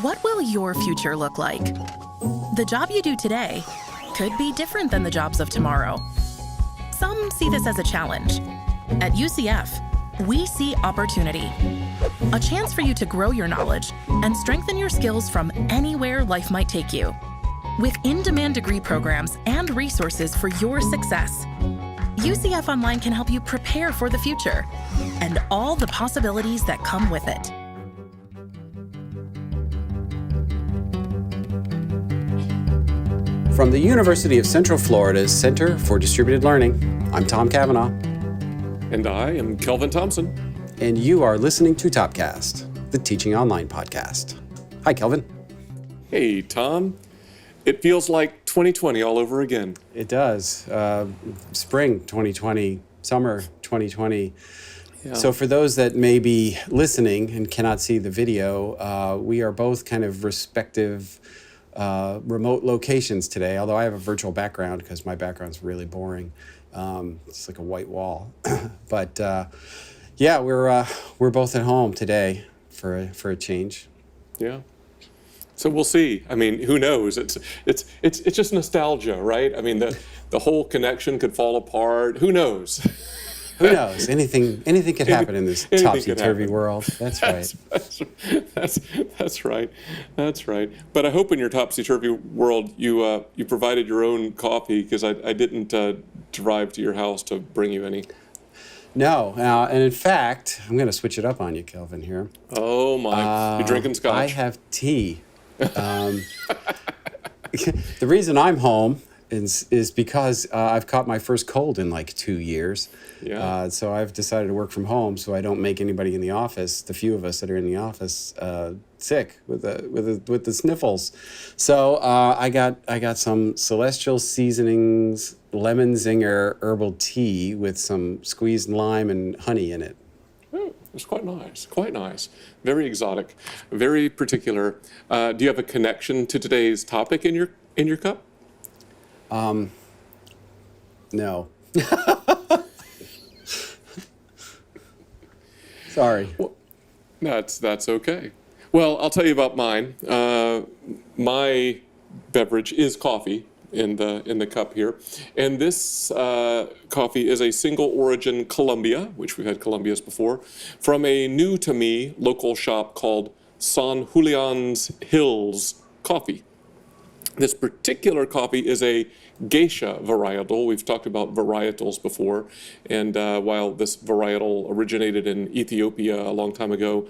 What will your future look like? The job you do today could be different than the jobs of tomorrow. Some see this as a challenge. At UCF, we see opportunity. A chance for you to grow your knowledge and strengthen your skills from anywhere life might take you. With in-demand degree programs and resources for your success, UCF Online can help you prepare for the future and all the possibilities that come with it. From the University of Central Florida's Center for Distributed Learning, I'm Tom Cavanaugh. And I am Kelvin Thompson. And you are listening to Topcast, the Teaching Online podcast. Hi, Kelvin. Hey, Tom. It feels like 2020 all over again. It does. Spring 2020, summer 2020. Yeah. So for those that may be listening and cannot see the video, we are both kind of respective remote locations today, although I have a virtual background because my background's really boring. It's like a white wall. But yeah, we're both at home today for a change. Yeah. So we'll see. I mean, who knows? It's just nostalgia, right? I mean, the whole connection could fall apart. Who knows? Who knows? Anything could happen in this topsy-turvy world. That's right. That's right. That's right. But I hope in your topsy-turvy world you provided your own coffee, because I didn't drive to your house to bring you any. No, and in fact, I'm going to switch it up on you, Kelvin, here. Oh my! You're drinking scotch. I have tea. The reason I'm home is because I've caught my first cold in like 2 years. Yeah. So I've decided to work from home so I don't make anybody in the office, the few of us that are in the office, sick with the sniffles. So I got some Celestial Seasonings lemon zinger herbal tea with some squeezed lime and honey in it. It's quite nice, quite nice. Very exotic, very particular. Do you have a connection to today's topic in your cup? No. Sorry. Well, that's okay. Well, I'll tell you about mine. My beverage is coffee in the cup here, and this coffee is a single origin Colombia, which we've had Colombias before, from a new to me local shop called San Julian's Hills Coffee. This particular coffee is a geisha varietal. We've talked about varietals before, and while this varietal originated in Ethiopia a long time ago,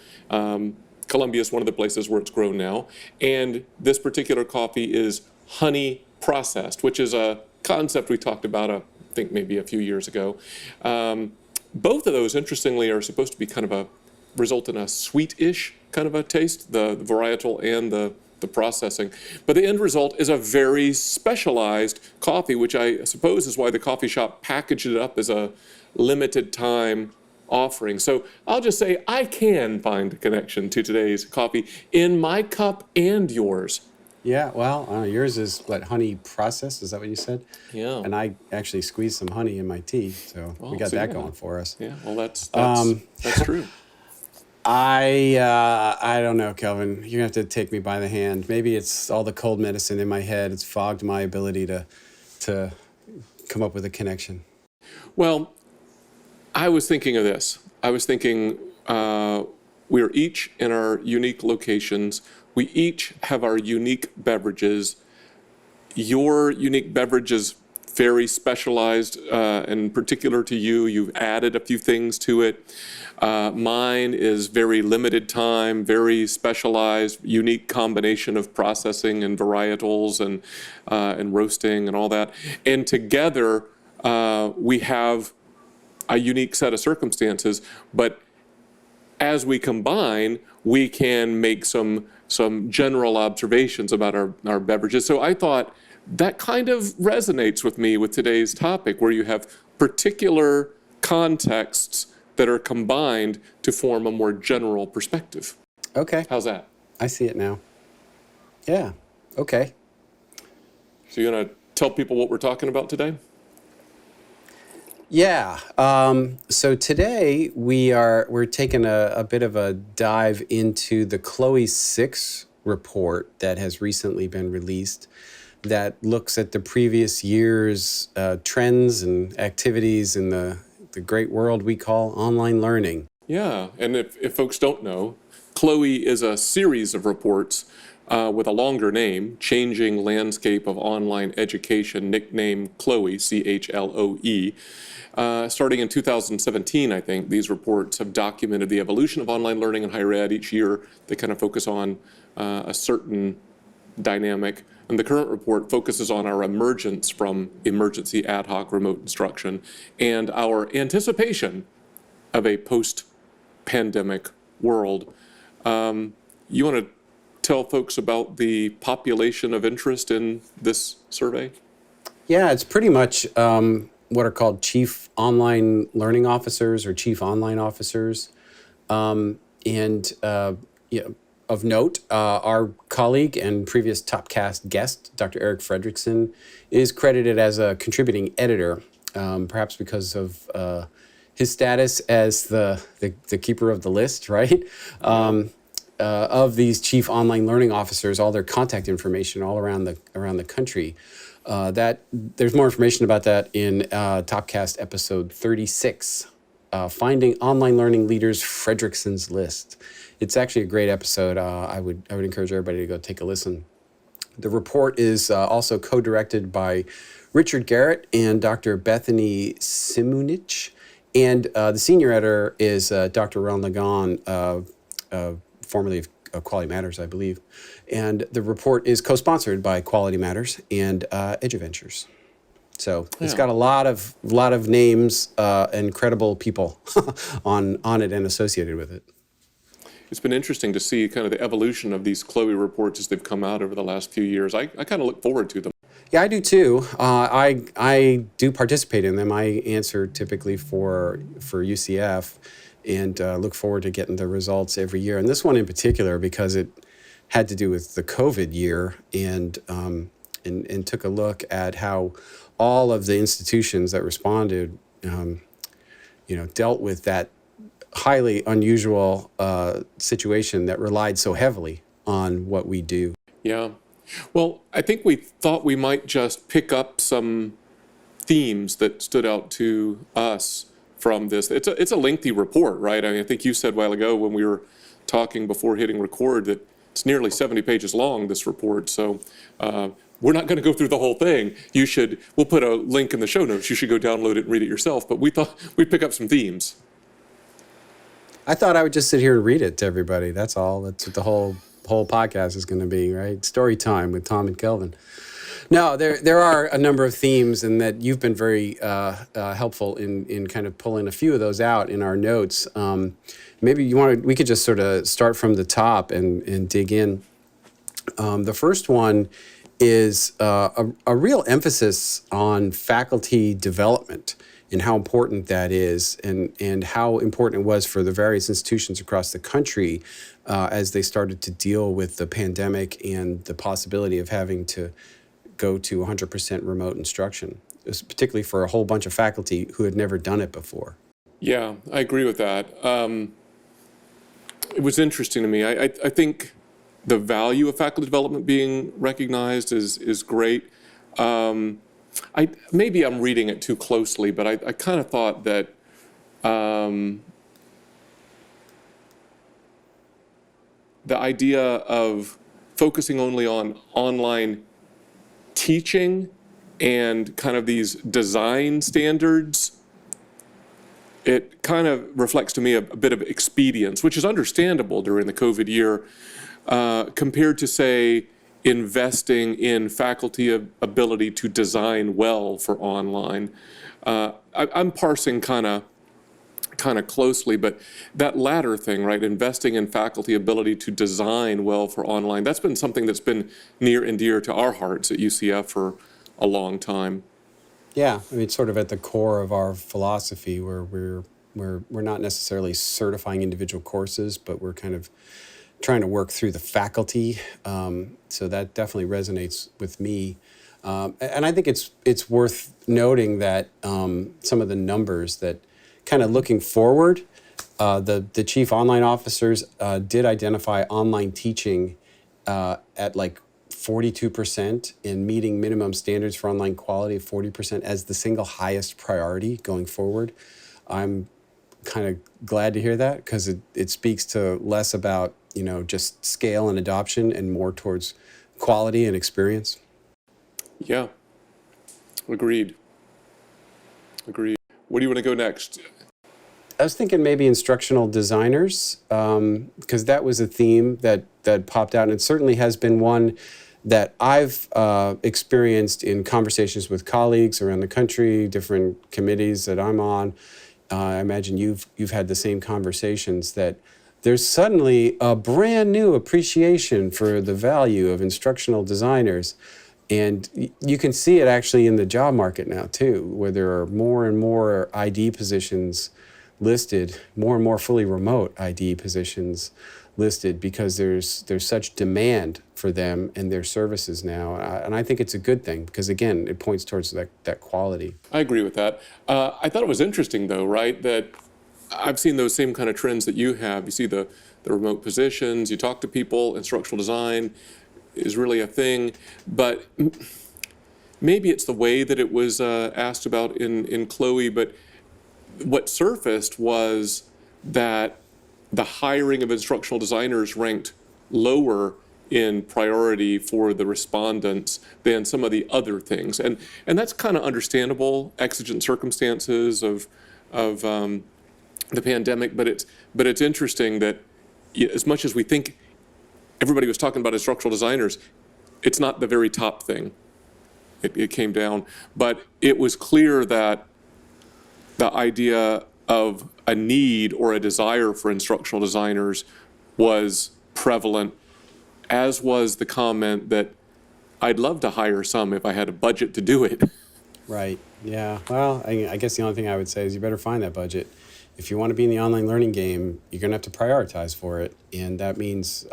Colombia is one of the places where it's grown now. And this particular coffee is honey processed, which is a concept we talked about, I think maybe a few years ago. Both of those, interestingly, are supposed to be kind of result in a sweet-ish kind of a taste, the varietal and the processing. But the end result is a very specialized coffee, which I suppose is why the coffee shop packaged it up as a limited time offering. So I'll just say I can find a connection to today's coffee in my cup and yours. Yeah, well, yours is what, honey processed? Is that what you said? Yeah. And I actually squeezed some honey in my tea, so we got that going for us. Yeah, well, that's true. I don't know, Kelvin. You're gonna have to take me by the hand. Maybe it's all the cold medicine in my head. It's fogged my ability to come up with a connection. Well, I was thinking of this. I was thinking we're each in our unique locations. We each have our unique beverages. Your unique beverage is very specialized and particular to you. You've added a few things to it. Mine is very limited time, very specialized, unique combination of processing and varietals and roasting and all that. And together we have a unique set of circumstances, but as we combine, we can make some general observations about our beverages. So I thought that kind of resonates with me with today's topic, where you have particular contexts that are combined to form a more general perspective. Okay. How's that? I see it now. Yeah. Okay. So you want to tell people what we're talking about today? Yeah. So today we're taking a bit of a dive into the Chloe 6 report that has recently been released that looks at the previous year's trends and activities in the great world we call online learning. Yeah, and if folks don't know, CLOE is a series of reports with a longer name, Changing Landscape of Online Education, nicknamed CLOE, CHLOE. Starting in 2017, I think, these reports have documented the evolution of online learning in higher ed. Each year, they kind of focus on a certain dynamic. And the current report focuses on our emergence from emergency ad hoc remote instruction and our anticipation of a post-pandemic world. You want to tell folks about the population of interest in this survey? Yeah, it's pretty much what are called chief online learning officers or chief online officers. Of note, our colleague and previous Topcast guest, Dr. Eric Fredrickson, is credited as a contributing editor, perhaps because of his status as the keeper of the list, right? Of these chief online learning officers, all their contact information all around the country. That there's more information about that in Topcast episode 36, Finding Online Learning Leaders Fredrickson's List. It's actually a great episode. I would encourage everybody to go take a listen. The report is also co-directed by Richard Garrett and Dr. Bethany Simunich, and the senior editor is Dr. Ron Lagon, formerly of Quality Matters, I believe. And the report is co-sponsored by Quality Matters and EduVentures. So it's got a lot of names and credible people on it and associated with it. It's been interesting to see kind of the evolution of these CLOE reports as they've come out over the last few years. I kind of look forward to them. Yeah, I do too. I do participate in them. I answer typically for UCF and look forward to getting the results every year. And this one in particular, because it had to do with the COVID year and took a look at how all of the institutions that responded, dealt with that highly unusual situation that relied so heavily on what we do. Yeah. Well, I think we thought we might just pick up some themes that stood out to us from this. It's a lengthy report, right? I mean, I think you said a while ago when we were talking before hitting record that it's nearly 70 pages long, this report. So we're not going to go through the whole thing. We'll put a link in the show notes. You should go download it and read it yourself. But we thought we'd pick up some themes. I thought I would just sit here and read it to everybody. That's all. That's what the whole podcast is going to be, right? Story time with Tom and Kelvin. No, there are a number of themes, and that you've been very helpful in kind of pulling a few of those out in our notes. Maybe we could just sort of start from the top and dig in. The first one is a real emphasis on faculty development and how important that is, and how important it was for the various institutions across the country as they started to deal with the pandemic and the possibility of having to go to 100% remote instruction, particularly for a whole bunch of faculty who had never done it before. Yeah, I agree with that. It was interesting to me. I think the value of faculty development being recognized is great. Maybe I'm reading it too closely, but I kind of thought that the idea of focusing only on online teaching and kind of these design standards, it kind of reflects to me a bit of expedience, which is understandable during the COVID year, compared to, say, investing in faculty ability to design well for online. I'm parsing kind of closely, but that latter thing, right, investing in faculty ability to design well for online, that's been something that's been near and dear to our hearts at UCF for a long time. Yeah, I mean, it's sort of at the core of our philosophy, where we're not necessarily certifying individual courses, but we're kind of trying to work through the faculty. So that definitely resonates with me. And I think it's worth noting that some of the numbers that kind of looking forward, the chief online officers did identify online teaching at like 42% and meeting minimum standards for online quality of 40% as the single highest priority going forward. I'm kind of glad to hear that, because it speaks to less about, just scale and adoption and more towards quality and experience. Yeah. Agreed. Where do you want to go next? I was thinking maybe instructional designers, because that was a theme that popped out, and it certainly has been one that I've experienced in conversations with colleagues around the country, different committees that I'm on. I imagine you've had the same conversations, that there's suddenly a brand new appreciation for the value of instructional designers. And you can see it actually in the job market now too, where there are more and more ID positions listed, more and more fully remote ID positions listed, because there's such demand for them and their services now. And I think it's a good thing, because again, it points towards that quality. I agree with that. I thought it was interesting though, right, that I've seen those same kind of trends that you have. You see the remote positions, you talk to people, instructional design is really a thing, but maybe it's the way that it was asked about in Chloe, but what surfaced was that the hiring of instructional designers ranked lower in priority for the respondents than some of the other things. And that's kind of understandable, exigent circumstances of the pandemic, but it's interesting that as much as we think everybody was talking about instructional designers, it's not the very top thing. It came down, but it was clear that the idea of a need or a desire for instructional designers was prevalent, as was the comment that I'd love to hire some if I had a budget to do it. Right. Yeah. Well, I guess the only thing I would say is you better find that budget. If you want to be in the online learning game, you're going to have to prioritize for it. And that means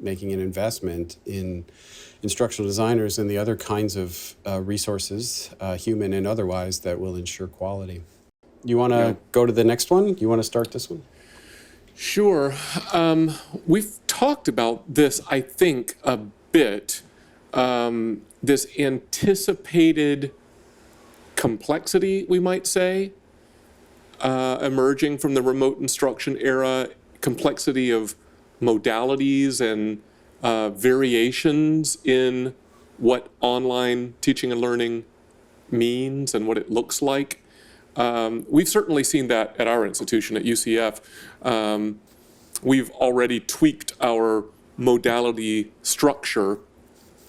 making an investment in instructional designers and the other kinds of resources, human and otherwise, that will ensure quality. You want to go to the next one? You want to start this one? Sure. We've talked about this, I think, a bit. This anticipated complexity, we might say, emerging from the remote instruction era, complexity of modalities and variations in what online teaching and learning means and what it looks like. We've certainly seen that at our institution at UCF. We've already tweaked our modality structure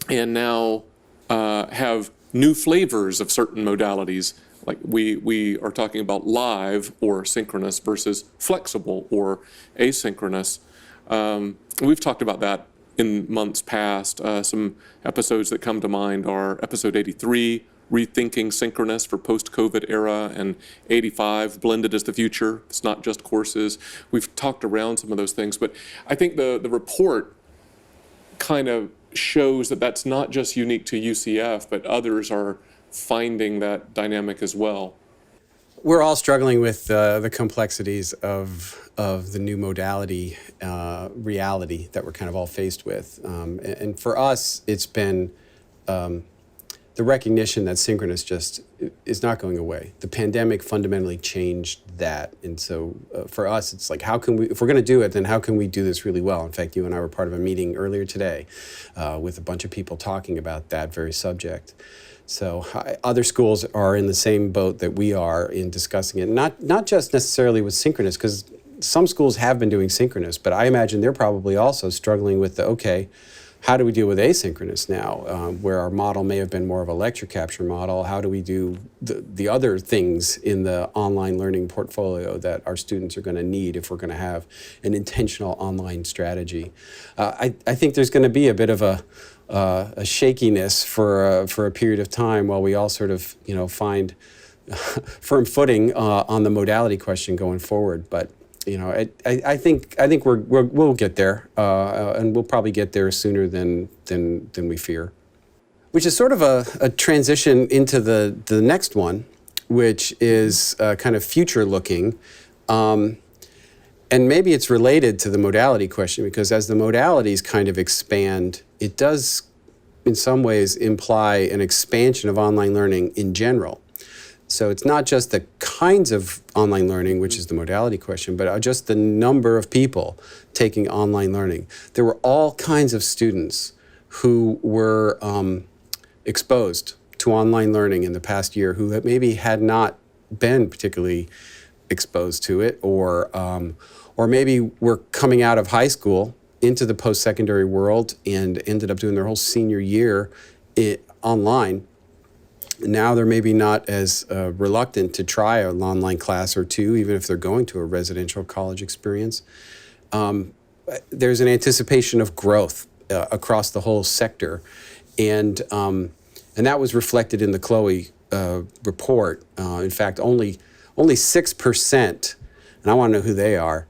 and now have new flavors of certain modalities. Like we are talking about live or synchronous versus flexible or asynchronous. We've talked about that in months past. Some episodes that come to mind are episode 83, Rethinking Synchronous for Post-COVID Era, and 85, Blended as the Future. It's not just courses. We've talked around some of those things, but I think the report kind of shows that that's not just unique to UCF, but others are finding that dynamic as well. We're all struggling with the complexities of the new modality reality that we're kind of all faced with. And for us, it's been the recognition that synchronous just is not going away. The pandemic fundamentally changed that. And so for us, it's like, how can we, if we're going to do it, then how can we do this really well? In fact, you and I were part of a meeting earlier today with a bunch of people talking about that very subject. So other schools are in the same boat that we are in discussing it, not just necessarily with synchronous, because some schools have been doing synchronous, but I imagine they're probably also struggling with how do we deal with asynchronous now, where our model may have been more of a lecture capture model? How do we do the other things in the online learning portfolio that our students are going to need if we're going to have an intentional online strategy? I think there's going to be a bit of a shakiness for a period of time while we all sort of find firm footing on the modality question going forward. But I think we'll get there, and we'll probably get there sooner than we fear. Which is sort of a transition into the next one, which is kind of future looking. And maybe it's related to the modality question, because as the modalities kind of expand, it does in some ways imply an expansion of online learning in general. So it's not just the kinds of online learning, which is the modality question, but just the number of people taking online learning. There were all kinds of students who were exposed to online learning in the past year who maybe had not been particularly exposed to it, or maybe were coming out of high school into the post-secondary world and ended up doing their whole senior year online. Now they're maybe not as reluctant to try an online class or two, even if they're going to a residential college experience. There's an anticipation of growth across the whole sector, and that was reflected in the Chloe report. In fact, only 6%, and I want to know who they are,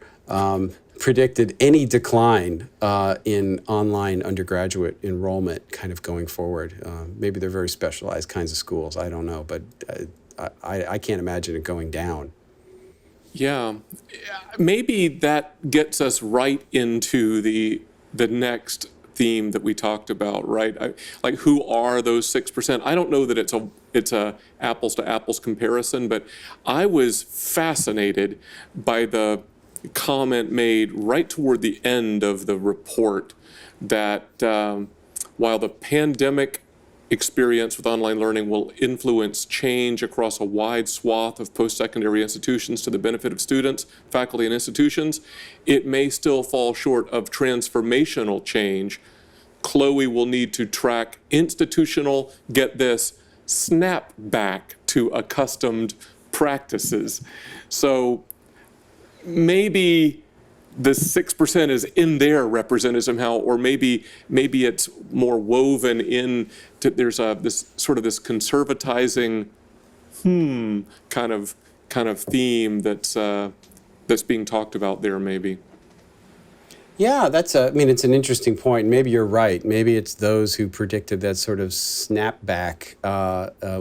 predicted any decline in online undergraduate enrollment kind of going forward. Maybe they're very specialized kinds of schools, I don't know, but I can't imagine it going down. Yeah, maybe that gets us right into the next theme that we talked about, right? Like, who are those 6%? I don't know that it's a apples to apples comparison, but I was fascinated by the comment made right toward the end of the report that while the pandemic experience with online learning will influence change across a wide swath of post-secondary institutions to the benefit of students, faculty, and institutions, it may still fall short of transformational change. Chloe will need to track institutional, get this, snapback to accustomed practices. So maybe the 6% is in there represented somehow, or maybe it's more woven in. There's this conservatizing kind of theme that's being talked about there, maybe. Yeah, it's an interesting point. Maybe you're right. Maybe it's those who predicted that sort of snapback,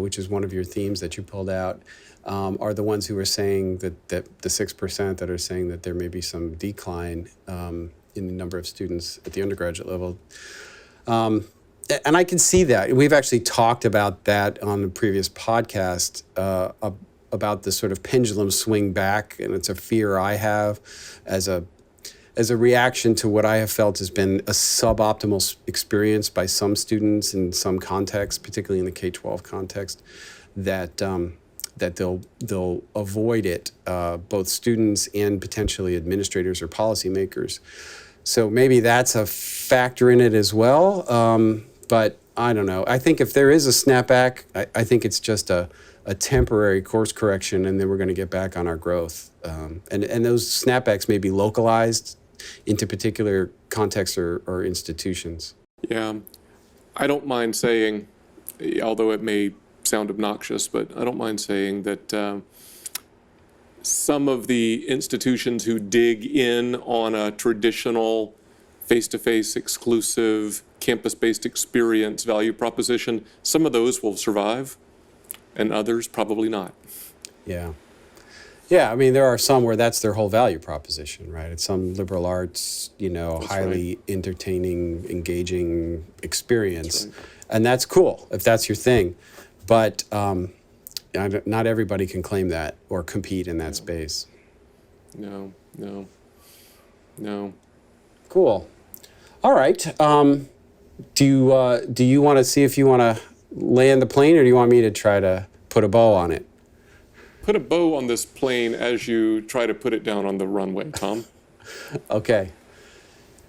which is one of your themes that you pulled out, are the ones who are saying that the 6% that are saying that there may be some decline in the number of students at the undergraduate level. And I can see that. We've actually talked about that on the previous podcast, about the sort of pendulum swing back, and it's a fear I have as a reaction to what I have felt has been a suboptimal experience by some students in some contexts, particularly in the K-12 context, that they'll avoid it, both students and potentially administrators or policymakers. So maybe that's a factor in it as well. But I don't know. I think if there is a snapback, I think it's just a temporary course correction, and then we're going to get back on our growth. And those snapbacks may be localized into particular contexts or institutions. Yeah, I don't mind saying, although it may sound obnoxious, but I don't mind saying that some of the institutions who dig in on a traditional face-to-face exclusive campus-based experience value proposition, some of those will survive and others probably not. Yeah. Yeah, I mean, there are some where that's their whole value proposition, right? It's some liberal arts, that's highly right. Entertaining, engaging experience. That's right. And that's cool if that's your thing. But not everybody can claim that or compete in that space. No. Cool. All right. Do you want to see if you want to land the plane, or do you want me to try to put a bow on it? Put a bow on this plane as you try to put it down on the runway, Tom. Okay.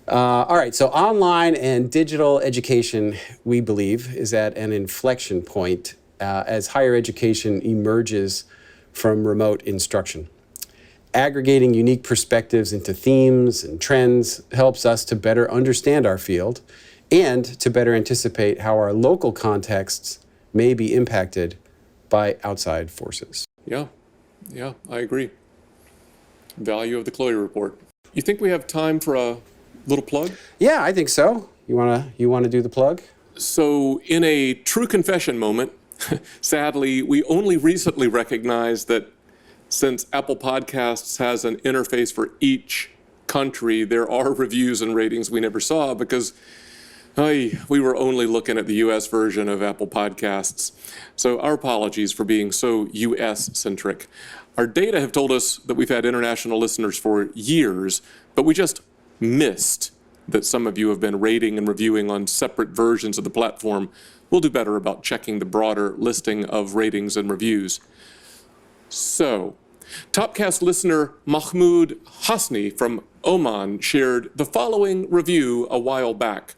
All right. So online and digital education, we believe, is at an inflection point as higher education emerges from remote instruction. Aggregating unique perspectives into themes and trends helps us to better understand our field and to better anticipate how our local contexts may be impacted by outside forces. Yeah, I agree. Value of the Chloe report. You think we have time for a little plug? Yeah, I think so. You wanna do the plug? So in a true confession moment, sadly, we only recently recognized that since Apple Podcasts has an interface for each country, there are reviews and ratings we never saw because we were only looking at the US version of Apple Podcasts. So our apologies for being so US-centric. Our data have told us that we've had international listeners for years, but we just missed that some of you have been rating and reviewing on separate versions of the platform. We'll do better about checking the broader listing of ratings and reviews. So, Topcast listener Mahmoud Hasni from Oman shared the following review a while back.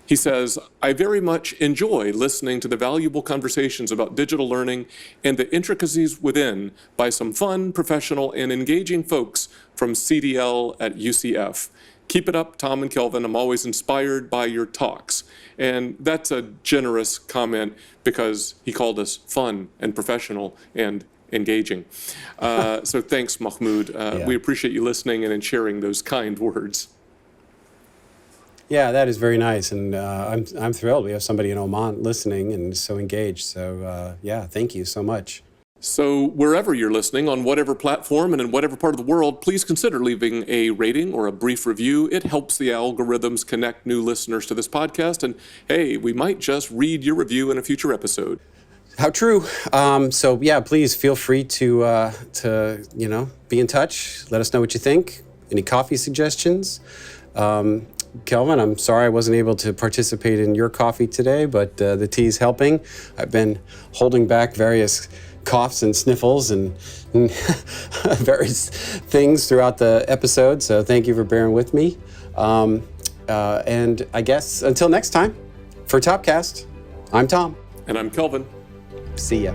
He says, I very much enjoy listening to the valuable conversations about digital learning and the intricacies within by some fun, professional, and engaging folks from CDL at UCF. Keep it up, Tom and Kelvin. I'm always inspired by your talks. And that's a generous comment because he called us fun and professional and engaging. So thanks, Mahmoud. We appreciate you listening and sharing those kind words. Yeah, that is very nice, and I'm thrilled we have somebody in Oman listening and so engaged. So yeah, thank you so much. So wherever you're listening, on whatever platform and in whatever part of the world, please consider leaving a rating or a brief review. It helps the algorithms connect new listeners to this podcast, and hey, we might just read your review in a future episode. How true. So yeah, please feel free to be in touch. Let us know what you think. Any coffee suggestions? Kelvin, I'm sorry I wasn't able to participate in your coffee today, but the tea's helping. I've been holding back various coughs and sniffles and various things throughout the episode, so thank you for bearing with me. And I guess until next time, for Topcast, I'm Tom. And I'm Kelvin. See ya.